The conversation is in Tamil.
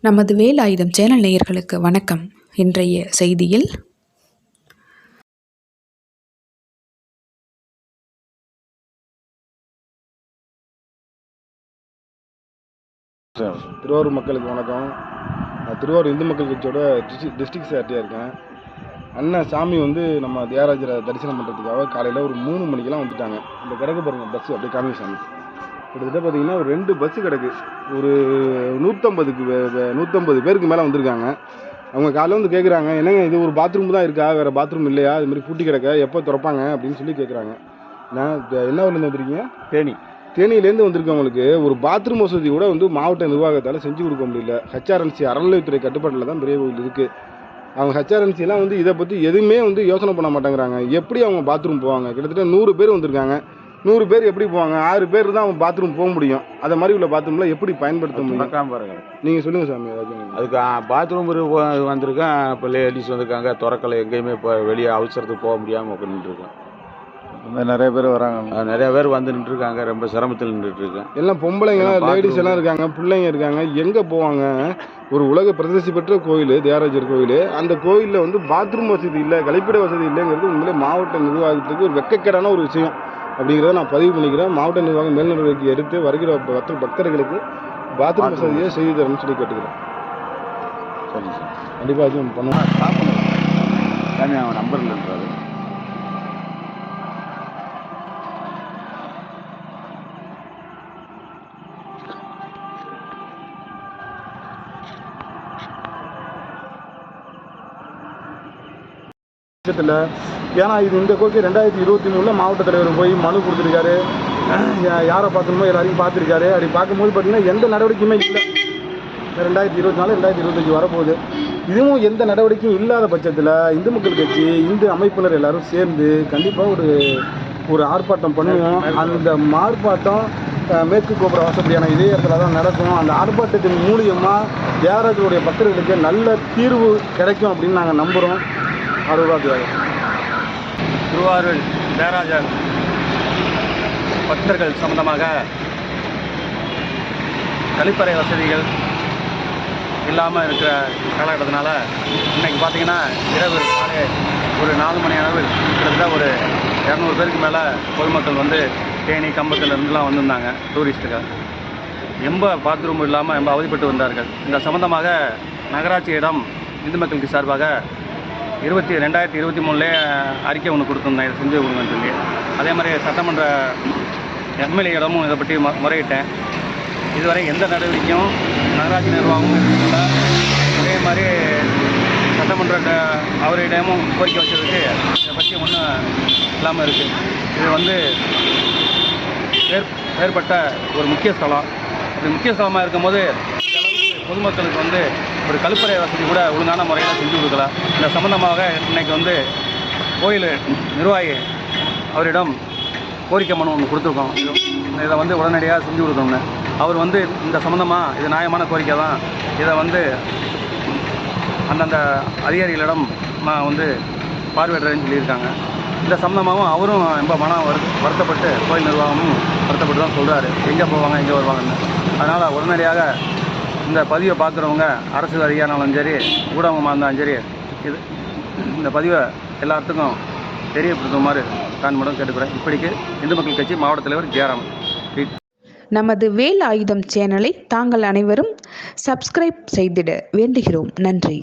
நமது வேலாயுதம் சேனல் நேயர்களுக்கு வணக்கம். இன்றைய செய்தியில் திருவாரூர் மக்களுக்கு வணக்கம். நான் திருவாரூர் இந்து மக்கள் கட்சியோட டிஸ்ட்ரிக்ட் செக்ரட்டரியாக இருக்கேன். அண்ணன் சாமி நம்ம தியாகராஜரை தரிசனம் பண்ணுறதுக்காக காலையில் ஒரு 3 மணிக்கெல்லாம் வந்துட்டாங்க. இந்த கிடக்கு பாருங்கள் பஸ்ஸு அப்படியே காமிங்க சாமி. கிட்டத்தட்ட பார்த்தீங்கன்னா ஒரு 2 பஸ்ஸு கிடக்கு. ஒரு 150 பேருக்கு மேலே வந்திருக்காங்க. அவங்க காலையில் வந்து கேட்குறாங்க, என்னங்க இது ஒரு பாத்ரூம் தான் இருக்கா, வேறு பாத்ரூம் இல்லையா, இதுமாதிரி பூட்டி கிடக்க, எப்போ திறப்பாங்க அப்படின்னு சொல்லி கேட்குறாங்க. நான் என்ன ஊர்லேருந்து வந்துருக்கீங்க? தேனியிலேருந்து வந்திருக்கவங்களுக்கு ஒரு பாத்ரூம் வசதி கூட மாவட்ட நிர்வாகத்தால் செஞ்சு கொடுக்க முடியல. ஹெச்ஆர்என்சி அறநிலையத்துறை கட்டுப்பாட்டில் தான் பெரிய கோயில் இருக்குது. அவங்க ஹெச்ஆர்என்சிலாம் இதை பற்றி எதுவுமே யோசனை பண்ண மாட்டேங்கிறாங்க. எப்படி அவங்க பாத்ரூம் போவாங்க? கிட்டத்தட்ட 100 பேர் வந்திருக்காங்க. 100 பேர் எப்படி போவாங்க? 6 பேர் தான் அவங்க பாத்ரூம் போக முடியும். அதை மாதிரி உள்ள பாத்ரூம்லாம் எப்படி பயன்படுத்த முடியும்? பாருங்க, நீங்கள் சொல்லுங்கள் சாமி. ஏதாச்சும் அதுக்கு பாத்ரூம் வந்திருக்கேன். இப்போ லேடிஸ் வந்திருக்காங்க, திறக்கலை, எங்கேயுமே இப்போ வெளியே அவசரத்துக்கு போக முடியாமல் நின்றுருக்கேன். நிறைய பேர் வராங்க, நிறைய பேர் வந்து நின்றுருக்காங்க. ரொம்ப சிரமத்தில் நின்றுட்டுருக்கேன். எல்லாம் பொம்பளைங்களாம், லேடிஸ் எல்லாம் இருக்காங்க, பிள்ளைங்க இருக்காங்க. எங்கே போவாங்க? ஒரு உலக பிரசித்தி பெற்ற கோயில் தியாகராஜர் கோயில். அந்த கோயிலில் பாத்ரூம் வசதி இல்லை, கழிப்பிட வசதி இல்லைங்கிறது உண்மையிலே மாவட்ட நிர்வாகத்துக்கு ஒரு வெட்கக்கேடான ஒரு விஷயம் அப்படிங்கிறத நான் பதிவு பண்ணிக்கிறேன். மாவட்ட நிர்வாகம் மேல் நடவடிக்கை எடுத்து வருகிற பக்தர்களுக்கு பாத்ரூம் வசதியை செய்து தரணும்னு சொல்லி கேட்டுக்கிறேன். சரி சார், கண்டிப்பாக அதுவும் பண்ணுவோம். சாமி அவன் நம்பர் இல்லைன்றாரு. ஏன்னா இது இந்த கோரிக்கை 2023 மாவட்ட தலைவர் போய் மனு கொடுத்துருக்காரு. யாரை பார்க்கணுமோ எல்லாரையும் பார்த்துருக்காரு. அப்படி பார்க்கும்போது பார்த்தீங்கன்னா எந்த நடவடிக்கையுமே இல்லை. 2024 2025 வரப்போகுது. இதுவும் எந்த நடவடிக்கையும் இல்லாத பட்சத்தில் இந்து மக்கள் கட்சி, இந்து அமைப்பினர் எல்லாரும் சேர்ந்து கண்டிப்பாக ஒரு ஆர்ப்பாட்டம் பண்ணுவோம். அந்த ஆர்ப்பாட்டம் மேற்கு கோபுர வாசப்படியான இதே இடத்துல தான் நடக்கும். அந்த ஆர்ப்பாட்டத்தின் மூலியமாக தியாகராஜருடைய பக்தர்களுக்கு நல்ல தீர்வு கிடைக்கும் அப்படின்னு நாங்கள் நம்புகிறோம். திருவாரூர் தியாகராஜர் பக்தர்கள் சம்பந்தமாக கழிப்பறை வசதிகள் இல்லாமல் இருக்கிற காலகட்டத்தினால இன்றைக்கி பார்த்திங்கன்னா இரவு காலை ஒரு 4 மணி அளவில் கிட்டத்தட்ட ஒரு 200 பேருக்கு மேலே பொதுமக்கள் தேனி கம்பத்திலிருந்துலாம் வந்திருந்தாங்க. டூரிஸ்ட்டுகள் ரொம்ப பாத்ரூம் இல்லாமல் ரொம்ப அவதிப்பட்டு வந்தார்கள். இந்த சம்பந்தமாக நகராட்சியிடம் இந்து மக்களுக்கு சார்பாக 2023 அறிக்கை ஒன்று கொடுத்துருந்தேன், இதை செஞ்சு கொடுங்கன்னு சொல்லி. அதே மாதிரி சட்டமன்ற எம்எல்ஏ-இடமும் இதை பற்றி முறையிட்டேன். இதுவரை எந்த நடவடிக்கையும் நகராட்சி நிர்வாகமும் இல்லை. அதே மாதிரி சட்டமன்ற அவரிடமும் கோரிக்கை வச்சதுக்கு இதை பற்றி ஒன்றும் இல்லாமல் இருக்குது. இது ஏற்பட்ட ஒரு முக்கிய ஸ்தலம். இது முக்கிய ஸ்தலமாக இருக்கும்போது பொதுமக்களுக்கு ஒரு கழிப்பறை வசதி கூட ஒழுங்கான முறையில் செஞ்சு கொடுக்கல. இந்த சம்பந்தமாக இன்றைக்கி கோயில் நிர்வாகி அவரிடம் கோரிக்கை மனு ஒன்று கொடுத்துருக்கோம். இதை உடனடியாக செஞ்சு கொடுக்கணும்னு. அவர் இந்த சம்பந்தமாக இது நியாயமான கோரிக்கை தான், இதை அந்தந்த அதிகாரிகளிடம் நான் பார்வையிடுறேன்னு சொல்லியிருக்காங்க. இந்த சம்பந்தமாகவும் அவரும் ரொம்ப வருத்தப்பட்டு, கோயில் நிர்வாகமும் வருத்தப்பட்டு தான் சொல்கிறாரு, எங்கே போவாங்க எங்கே வருவாங்கன்னு. அதனால் உடனடியாக இந்த பதிவை பார்க்குறவங்க அரசு அதிகாரியானாலும் சரி, ஊடகமாக இருந்தாலும் சரி, இந்த பதிவை எல்லாத்துக்கும் தெரியப்படுத்துமாறு காண்புடன் கேட்டுக்கிறேன். இப்படிக்கு இந்து மக்கள் கட்சி மாவட்ட தலைவர் ஜெயராமன். நமது வேலாயுதம் சேனலை தாங்கள் அனைவரும் சப்ஸ்கிரைப் செய்திட வேண்டுகிறோம். நன்றி.